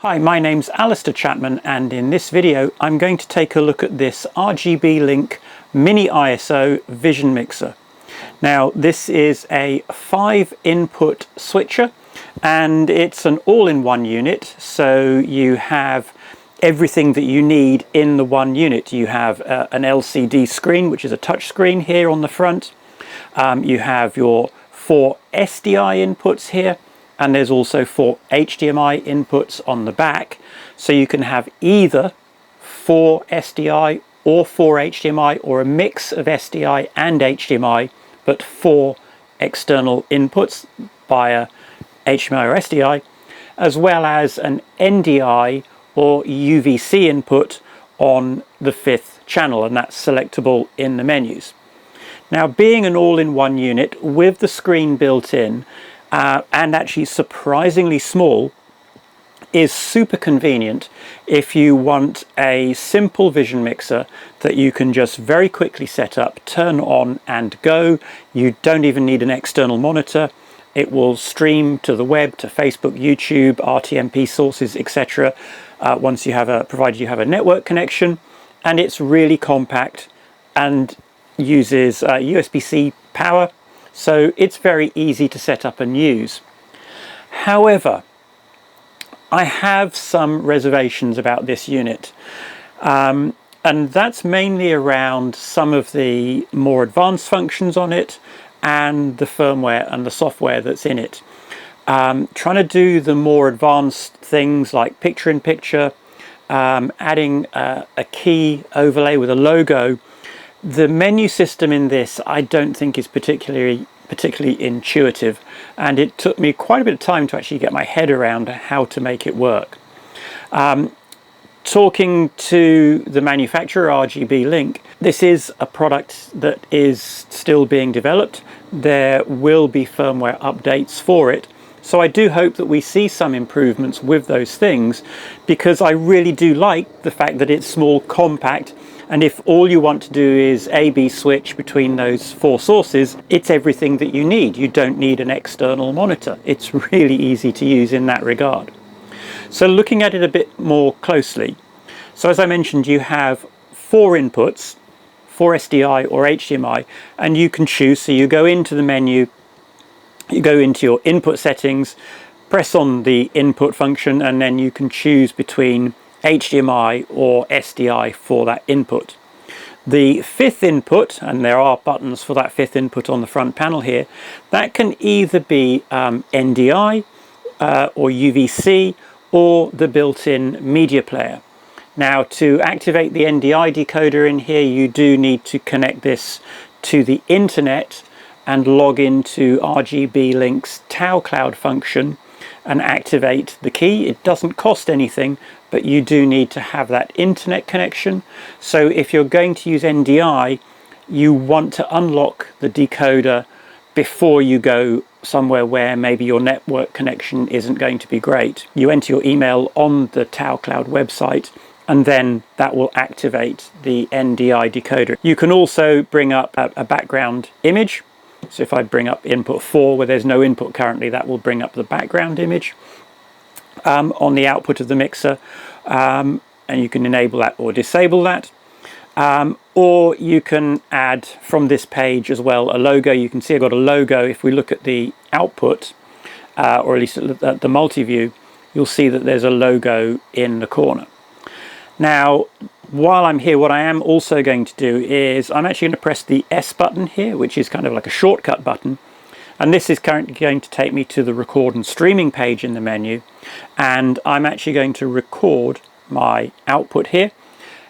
Hi, my name's Alistair Chapman, and in this video I'm going to take a look at this RGBlink Mini ISO vision mixer. Now this is a 5-input switcher and it's an all-in-one unit, so you have everything that you need in the one unit. You have an LCD screen, which is a touch screen here on the front. You have your 4 SDI inputs here, and there's also 4 HDMI inputs on the back. So you can have either 4 SDI or 4 HDMI, or a mix of SDI and HDMI, but 4 external inputs via HDMI or SDI, as well as an NDI or UVC input on the 5th channel, and that's selectable in the menus. Now, being an all-in-one unit with the screen built in, and actually surprisingly small, is super convenient if you want a simple vision mixer that you can just very quickly set up, turn on and go. You don't even need an external monitor. It will stream to the web, to Facebook, YouTube, RTMP sources, etc. Once you have provided you have a network connection, and it's really compact and uses USB-C power. So it's very easy to set up and use. However, I have some reservations about this unit, and that's mainly around some of the more advanced functions on it and the firmware and the software that's in it. Trying to do the more advanced things like picture-in-picture, adding a key overlay with a logo. The menu system in this I don't think is particularly intuitive, and it took me quite a bit of time to actually get my head around how to make it work. Talking to the manufacturer, RGBlink, this is a product that is still being developed. There will be firmware updates for it, so I do hope that we see some improvements with those things, because I really do like the fact that it's small, compact, and if all you want to do is A/B switch between those 4 sources, it's everything that you need. You don't need an external monitor. It's really easy to use in that regard. So looking at it a bit more closely, so as I mentioned, you have 4 inputs, 4 SDI or HDMI, and you can choose. So you go into the menu, you go into your input settings, press on the input function, and then you can choose between HDMI or SDI for that input. The 5th input, and there are buttons for that 5th input on the front panel here, that can either be NDI or UVC or the built-in media player. Now, to activate the NDI decoder in here, you do need to connect this to the internet and log into RGBlink's Tau Cloud function and activate the key. It doesn't cost anything, but you do need to have that internet connection. So if you're going to use NDI, you want to unlock the decoder before you go somewhere where maybe your network connection isn't going to be great. You enter your email on the Tau Cloud website, and then that will activate the NDI decoder. You can also bring up a background image. So if I bring up input 4, where there's no input currently, that will bring up the background image on the output of the mixer, and you can enable that or disable that. Or you can add from this page as well a logo. You can see I've got a logo. If we look at the output, or at least at the multi-view, you'll see that there's a logo in the corner. Now, while I'm here, what I am also going to do is I'm actually going to press the S button here, which is kind of like a shortcut button. And this is currently going to take me to the record and streaming page in the menu. And I'm actually going to record my output here.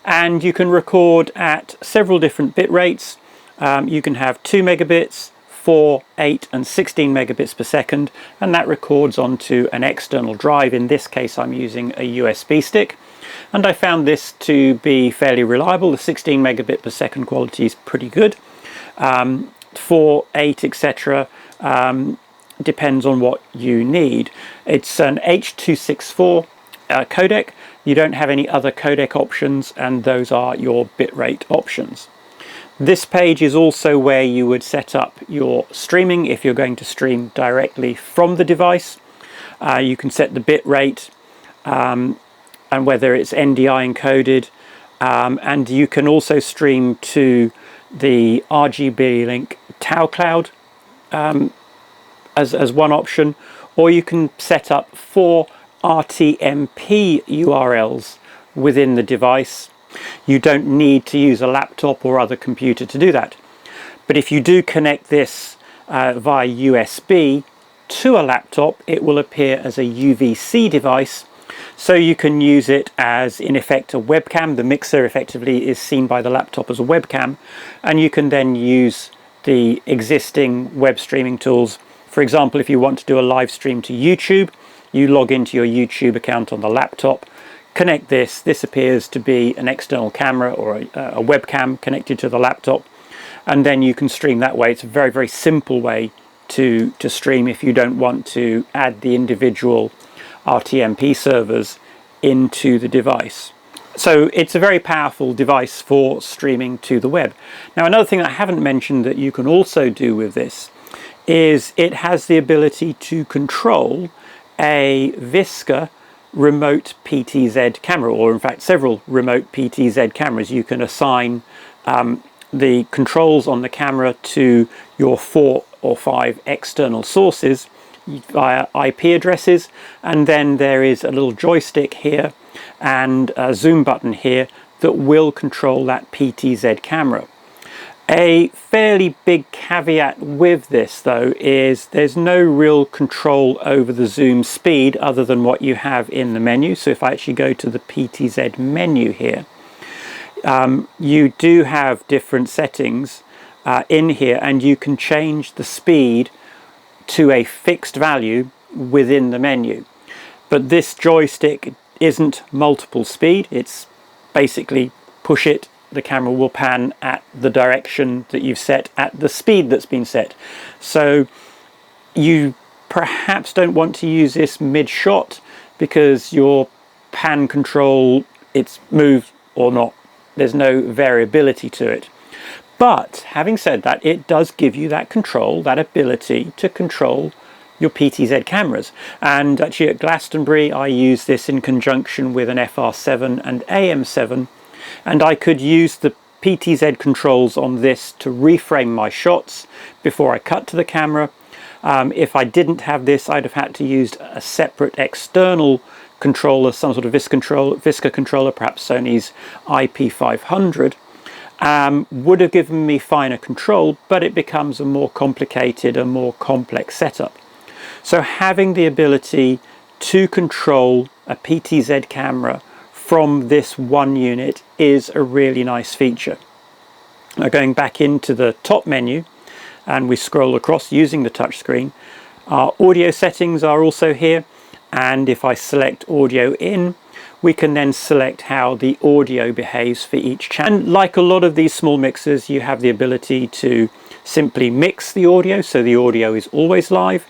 And you can record at several different bit rates. You can have 2 megabits, 4, 8 and 16 megabits per second. And that records onto an external drive. In this case, I'm using a USB stick. And I found this to be fairly reliable. The 16 megabit per second quality is pretty good. 4, 8, etc. Depends on what you need. It's an H.264 codec. You don't have any other codec options, and those are your bitrate options. This page is also where you would set up your streaming if you're going to stream directly from the device. You can set the bit rate, and whether it's NDI encoded, and you can also stream to the RGBlink Tau Cloud as one option, or you can set up 4 RTMP URLs within the device. You don't need to use a laptop or other computer to do that. But if you do connect this via USB to a laptop, it will appear as a UVC device. So you can use it as, in effect, a webcam. The mixer effectively is seen by the laptop as a webcam, and you can then use the existing web streaming tools. For example, if you want to do a live stream to YouTube, you log into your YouTube account on the laptop, connect this. This appears to be an external camera or a webcam connected to the laptop, and then you can stream that way. It's a very, very simple way to stream if you don't want to add the individual RTMP servers into the device. So it's a very powerful device for streaming to the web. Now, another thing I haven't mentioned that you can also do with this is it has the ability to control a VISCA remote PTZ camera, or in fact several remote PTZ cameras. You can assign the controls on the camera to your 4 or 5 external sources via IP addresses, and then there is a little joystick here and a zoom button here that will control that PTZ camera. A fairly big caveat with this though is there's no real control over the zoom speed other than what you have in the menu. So if I actually go to the PTZ menu here, you do have different settings in here, and you can change the speed to a fixed value within the menu. But this joystick isn't multiple speed. It's basically push it, the camera will pan at the direction that you've set at the speed that's been set. So you perhaps don't want to use this mid-shot because your pan control, it's moved or not. There's no variability to it. But having said that, it does give you that control, that ability to control your PTZ cameras. And actually at Glastonbury, I use this in conjunction with an FR7 and AM7, and I could use the PTZ controls on this to reframe my shots before I cut to the camera. If I didn't have this, I'd have had to use a separate external controller, some sort of VISCA controller, perhaps Sony's IP500. Would have given me finer control, but it becomes a more complicated, a more complex setup. So having the ability to control a PTZ camera from this one unit is a really nice feature. Now going back into the top menu, and we scroll across using the touchscreen, our audio settings are also here, and if I select audio in, we can then select how the audio behaves for each channel. And like a lot of these small mixers, you have the ability to simply mix the audio, so the audio is always live.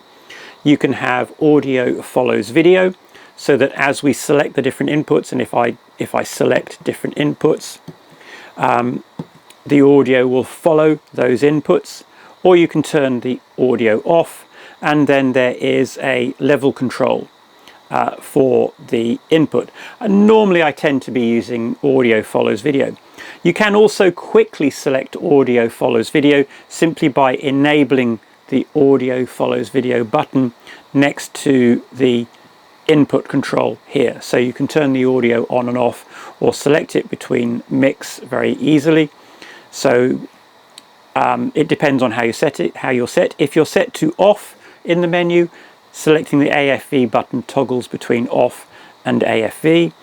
You can have audio follows video, so that as we select the different inputs, and if I select different inputs, the audio will follow those inputs. Or you can turn the audio off, and then there is a level control for the input. And normally I tend to be using audio follows video. You can also quickly select audio follows video simply by enabling the audio follows video button next to the input control here. So you can turn the audio on and off or select it between mix very easily. So it depends on how you set it, how you're set. If you're set to off in the menu, selecting the AFV button toggles between off and AFV.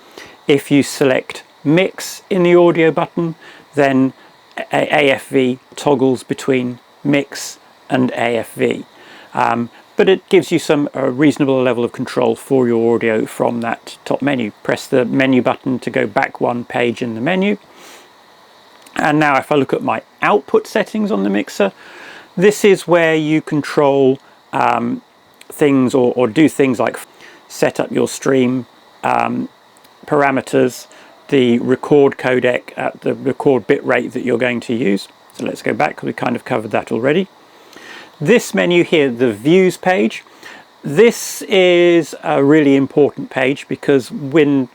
If you select mix in the audio button, then AFV toggles between mix and AFV. But it gives you a reasonable level of control for your audio from that top menu. Press the menu button to go back one page in the menu. And now if I look at my output settings on the mixer, this is where you control things or do things like set up your stream parameters, the record codec, the record bit rate that you're going to use. So let's go back, because we kind of covered that already. This menu here, the views page, This is a really important page because within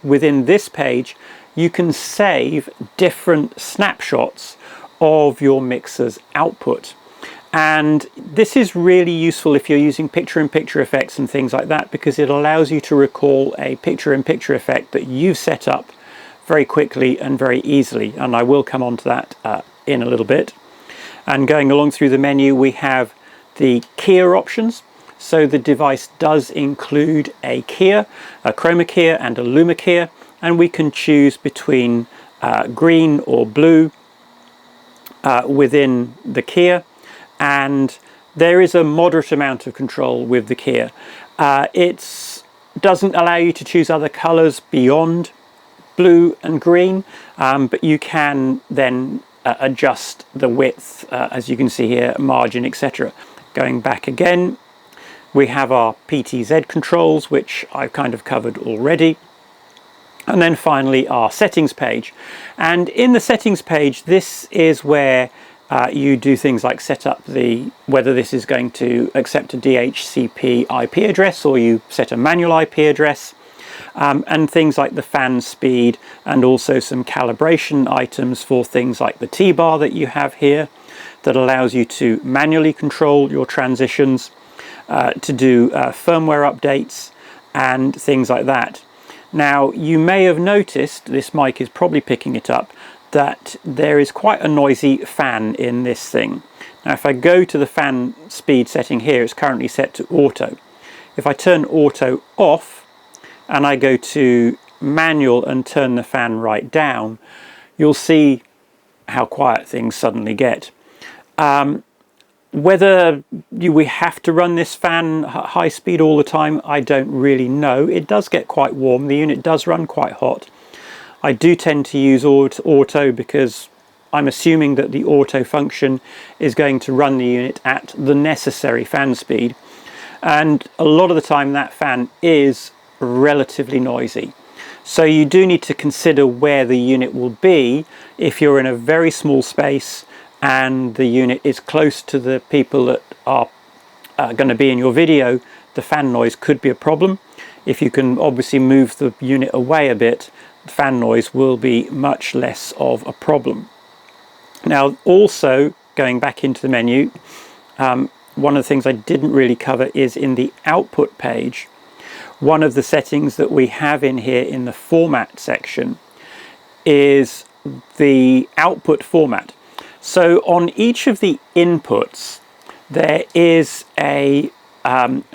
this page you can save different snapshots of your mixer's output. And this is really useful if you're using picture-in-picture effects and things like that, because it allows you to recall a picture-in-picture effect that you've set up very quickly and very easily. And I will come on to that in a little bit. And going along through the menu, we have the keyer options. So the device does include a keyer, a chroma keyer and a luma keyer, and we can choose between green or blue within the keyer. And there is a moderate amount of control with the keyer. It doesn't allow you to choose other colors beyond blue and green, but you can then adjust the width, as you can see here, margin, etc. Going back again, we have our PTZ controls, which I've kind of covered already. And then finally our settings page. And in the settings page, this is where you do things like set up whether this is going to accept a DHCP IP address, or you set a manual IP address, and things like the fan speed, and also some calibration items for things like the T-bar that you have here that allows you to manually control your transitions, to do firmware updates and things like that. Now, you may have noticed, this mic is probably picking it up, that there is quite a noisy fan in this thing. Now, if I go to the fan speed setting here, it's currently set to auto. If I turn auto off and I go to manual and turn the fan right down, you'll see how quiet things suddenly get. Whether we have to run this fan high speed all the time, I don't really know. It does get quite warm. The unit does run quite hot. I do tend to use auto because I'm assuming that the auto function is going to run the unit at the necessary fan speed. And a lot of the time that fan is relatively noisy. So you do need to consider where the unit will be if you're in a very small space and the unit is close to the people that are going to be in your video. The fan noise could be a problem. If you can obviously move the unit away a bit, the fan noise will be much less of a problem. Now, also going back into the menu, one of the things I didn't really cover is in the output page. One of the settings that we have in here in the format section is the output format. So on each of the inputs, there is a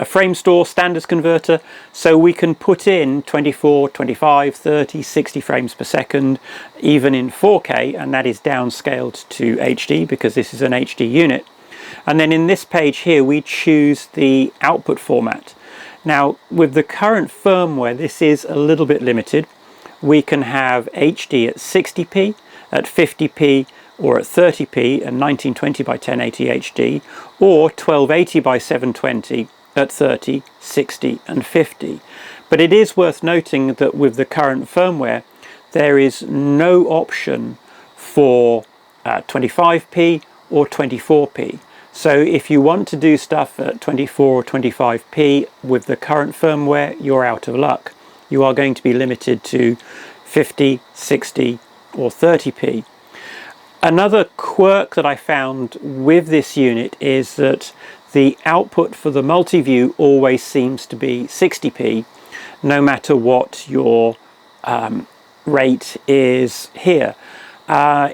frame store standards converter, so we can put in 24, 25, 30, 60 frames per second, even in 4K, and that is downscaled to HD because this is an HD unit. And then in this page here, we choose the output format. Now, with the current firmware, this is a little bit limited. We can have HD at 60p, at 50p, or at 30p and 1920 by 1080 HD, or 1280 by 720 at 30, 60 and 50. But it is worth noting that with the current firmware, there is no option for 25p or 24p. So if you want to do stuff at 24 or 25p with the current firmware, you're out of luck. You are going to be limited to 50, 60 or 30p. Another quirk that I found with this unit is that the output for the multi-view always seems to be 60p, no matter what your rate is here.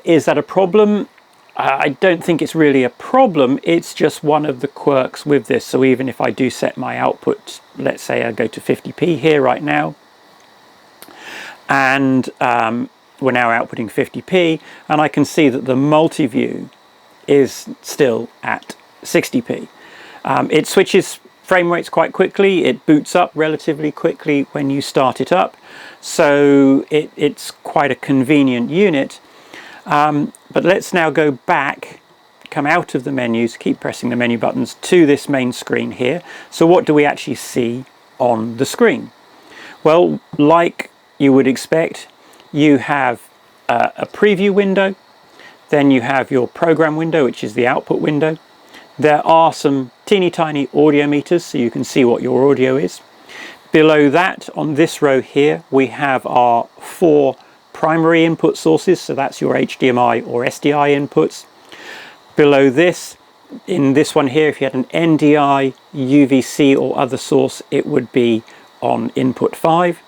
Is that a problem? I don't think it's really a problem. It's just one of the quirks with this. So even if I do set my output, let's say I go to 50p here right now, and we're now outputting 50p, and I can see that the multi-view is still at 60p. It switches frame rates quite quickly. It boots up relatively quickly when you start it up, so it's quite a convenient unit. But let's now go back, come out of the menus, keep pressing the menu buttons to this main screen here. So what do we actually see on the screen? Well, like you would expect, you have a preview window, then you have your program window, which is the output window, There are some teeny tiny audio meters so you can see what your audio is. Below that, on this row here, we have our 4 primary input sources, so that's your HDMI or SDI inputs. Below this, in this one here, if you had an NDI, UVC or other source, it would be on input 5.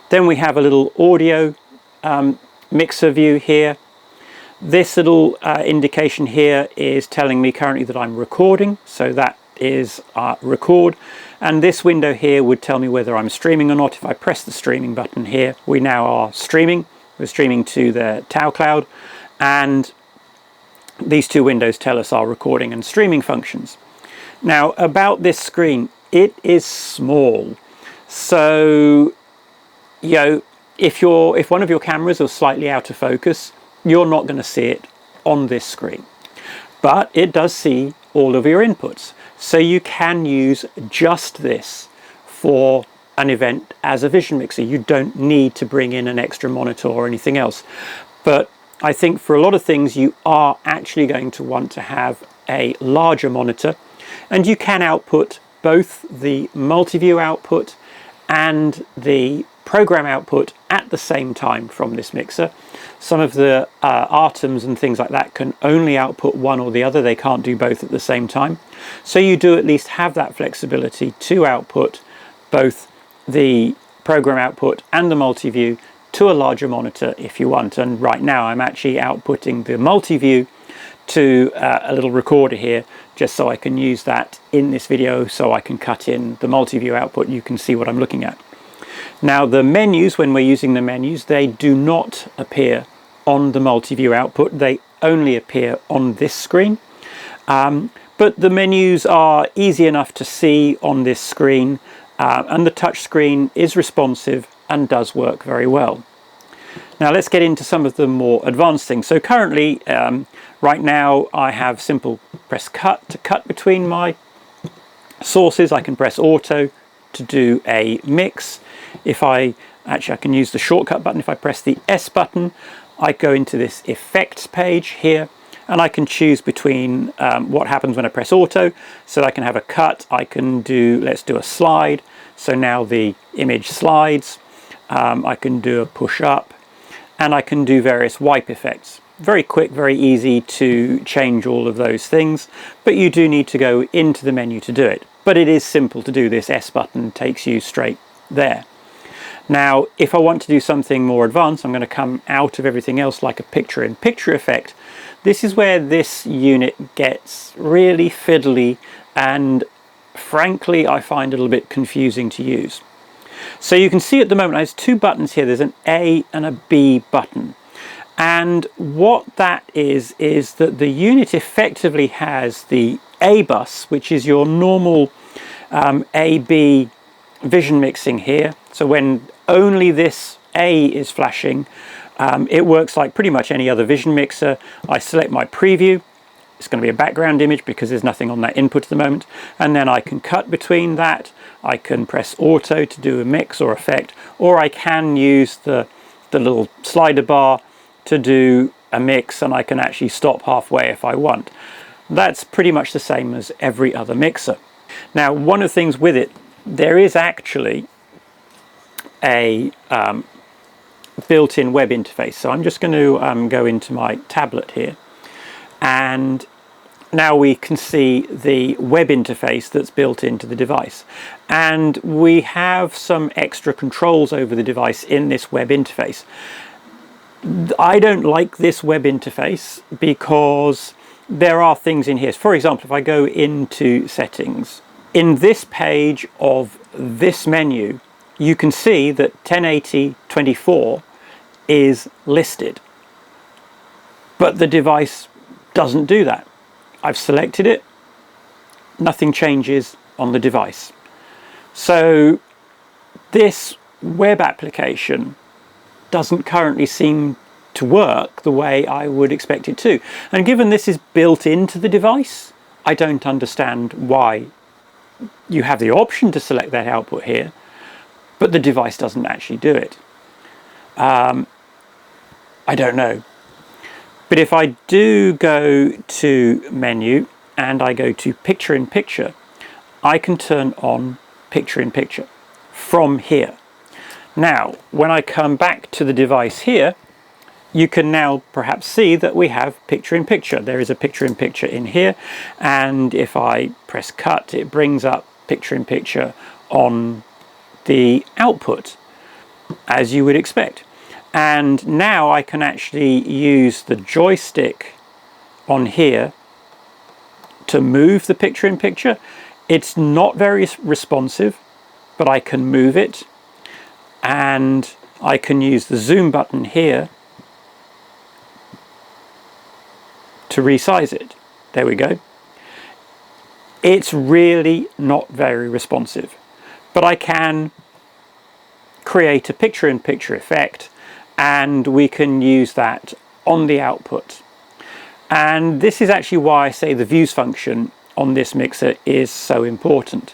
Then we have a little audio mixer view here. This little indication here is telling me currently that I'm recording, so that is record. And this window here would tell me whether I'm streaming or not. If I press the streaming button here, we now are streaming. We're streaming to the Tau Cloud, and these 2 windows tell us our recording and streaming functions. Now, about this screen, it is small. So, you know, if one of your cameras is slightly out of focus, you're not going to see it on this screen. But it does see all of your inputs. So you can use just this for an event as a vision mixer. You don't need to bring in an extra monitor or anything else. But I think for a lot of things you are actually going to want to have a larger monitor, and you can output both the multi-view output and the program output at the same time from this mixer. Some of the RTMs and things like that can only output one or the other. They can't do both at the same time. So you do at least have that flexibility to output both the program output and the multi-view to a larger monitor if you want. And right now I'm actually outputting the multi-view to a little recorder here, just so I can use that in this video, so I can cut in the multi-view output. You can see what I'm looking at. Now the menus, when we're using the menus, they do not appear on the multi-view output. They only appear on this screen. But the menus are easy enough to see on this screen, and the touch screen is responsive and does work very well. Now let's get into some of the more advanced things. So currently, right now, I have simple press cut to cut between my sources. I can press auto to do a mix. If I can use the shortcut button. If I press the S button, I go into this effects page here, and I can choose between what happens when I press auto. So I can have a cut. I can do, let's do a slide. So now the image slides. I can do a push up, and I can do various wipe effects. Very quick, very easy to change all of those things, but you do need to go into the menu to do it. But it is simple to do. This S button takes you straight there. Now, if I want to do something more advanced, I'm going to come out of everything else like a picture-in-picture effect. This is where this unit gets really fiddly, and frankly, I find it a little bit confusing to use. So you can see at the moment, there's 2 buttons here. There's an A and a B button. And what that is that the unit effectively has the A bus, which is your normal A-B vision mixing here. So when only this A is flashing, it works like pretty much any other vision mixer. I select my preview. It's going to be a background image because there's nothing on that input at the moment. And then I can cut between that. I can press auto to do a mix or effect, or I can use the little slider bar to do a mix, and I can actually stop halfway if I want. That's pretty much the same as every other mixer. Now, one of the things with it, there is actually a built-in web interface. So I'm just going to go into my tablet here, and now we can see the web interface that's built into the device. And we have some extra controls over the device in this web interface. I don't like this web interface because there are things in here. For example, if I go into settings, in this page of this menu, you can see that 1080-24 is listed, but the device doesn't do that. I've selected it, nothing changes on the device. So this web application doesn't currently seem to work the way I would expect it to. And given this is built into the device, I don't understand why you have the option to select that output here, but the device doesn't actually do it. I don't know. But if I do go to menu and I go to picture in picture, I can turn on picture in picture from here. Now, when I come back to the device here, you can now perhaps see that we have picture in picture. There is a picture in picture in here, and if I press cut, it brings up picture in picture on the output, as you would expect. And now I can actually use the joystick on here to move the picture in picture. It's not very responsive, but I can move it, and I can use the zoom button here to resize it. There we go. It's really not very responsive, but I can create a picture-in-picture effect, and we can use that on the output. And this is actually why I say the views function on this mixer is so important.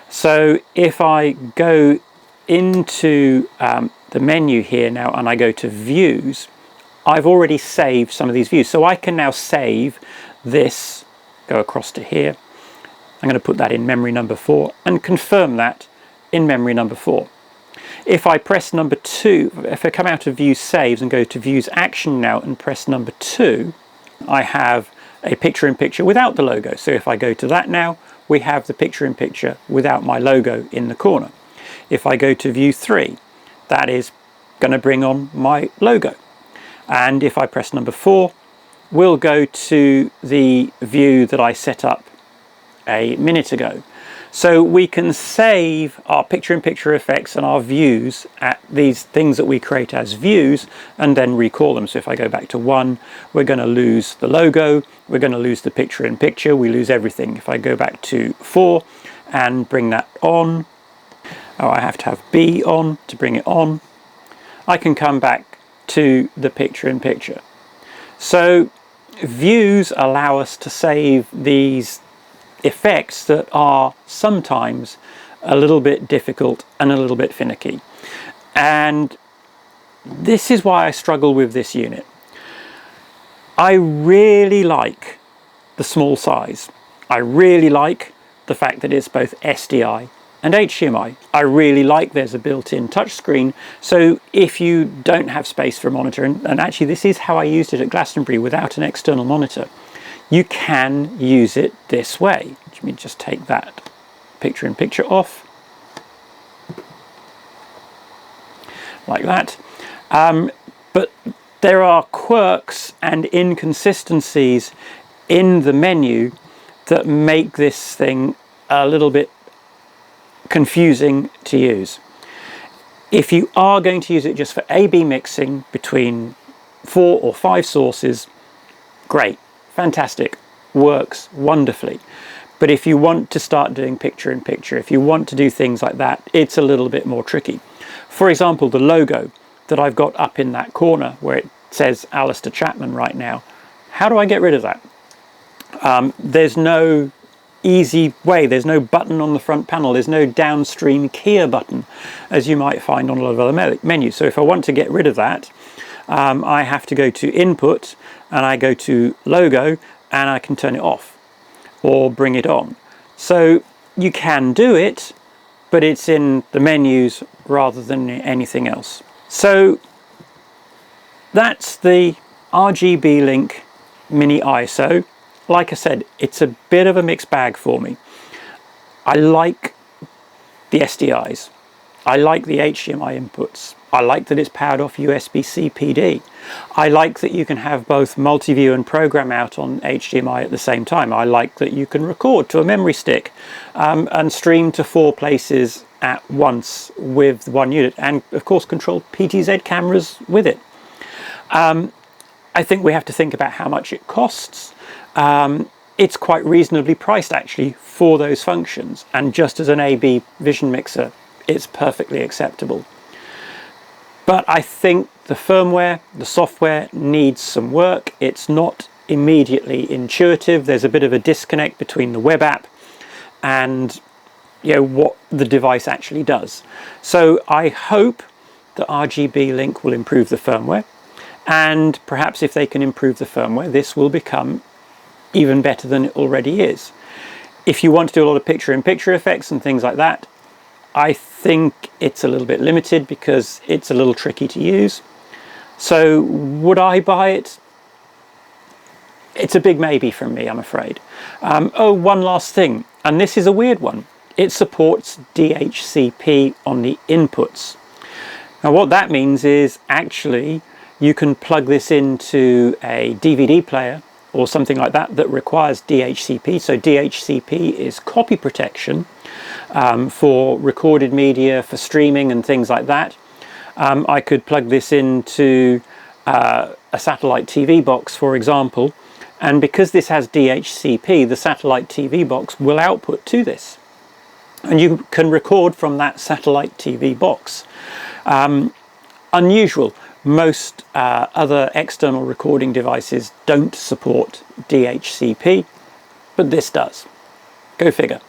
So if I go into the menu here now and I go to views, I've already saved some of these views. So I can now save this, go across to here. I'm going to put that in memory number 4 and confirm that in memory number 4. If I press number 2, if I come out of view saves and go to views action now and press number 2, I have a picture in picture without the logo. So if I go to that now, we have the picture in picture without my logo in the corner. If I go to view 3, that is going to bring on my logo. And if I press number 4, we'll go to the view that I set up a minute ago. So we can save our picture-in-picture effects and our views at these things that we create as views and then recall them. So if I go back to 1, we're going to lose the logo, we're going to lose the picture-in-picture, we lose everything. If I go back to 4 and bring that on, oh, I have to have B on to bring it on, I can come back to the picture-in-picture. So views allow us to save these effects that are sometimes a little bit difficult and a little bit finicky. And this is why I struggle with this unit. I really like the small size. I really like the fact that it's both SDI and HDMI. I really like there's a built-in touchscreen, so if you don't have space for a monitor, and actually this is how I used it at Glastonbury without an external monitor, you can use it this way. Let me just take that picture-in-picture off, like that. But there are quirks and inconsistencies in the menu that make this thing a little bit confusing to use. If you are going to use it just for A/B mixing between 4 or 5 sources, great, fantastic, works wonderfully. But if you want to start doing picture-in-picture, if you want to do things like that, it's a little bit more tricky. For example, the logo that I've got up in that corner where it says Alistair Chapman right now, how do I get rid of that? There's no easy way, there's no button on the front panel, there's no downstream keyer button as you might find on a lot of other menus. So if I want to get rid of that, I have to go to input and I go to logo and I can turn it off or bring it on. So you can do it, but it's in the menus rather than anything else. So that's the RGBlink Mini ISO. Like I said, it's a bit of a mixed bag for me. I like the SDIs. I like the HDMI inputs. I like that it's powered off USB-C PD. I like that you can have both multi-view and program out on HDMI at the same time. I like that you can record to a memory stick and stream to 4 places at once with one unit, and of course control PTZ cameras with it. I think we have to think about how much it costs. It's quite reasonably priced actually for those functions, and just as an A/B vision mixer, it's perfectly acceptable. But I think the firmware, the software needs some work. It's not immediately intuitive. There's a bit of a disconnect between the web app and what the device actually does. So I hope that RGBlink will improve the firmware, and perhaps if they can improve the firmware, this will become even better than it already is. If you want to do a lot of picture-in-picture effects and things like that, I think it's a little bit limited because it's a little tricky to use. So would I buy it? It's a big maybe from me, I'm afraid. Oh, one last thing, and this is a weird one. It supports DHCP on the inputs. Now what that means is actually you can plug this into a DVD player or something like that that requires DHCP. So DHCP is copy protection for recorded media, for streaming and things like that. I could plug this into a satellite TV box, for example, and because this has DHCP, the satellite TV box will output to this. And you can record from that satellite TV box. Unusual. Most other external recording devices don't support DHCP, but this does. Go figure.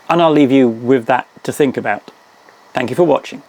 And I'll leave you with that to think about. Thank you for watching.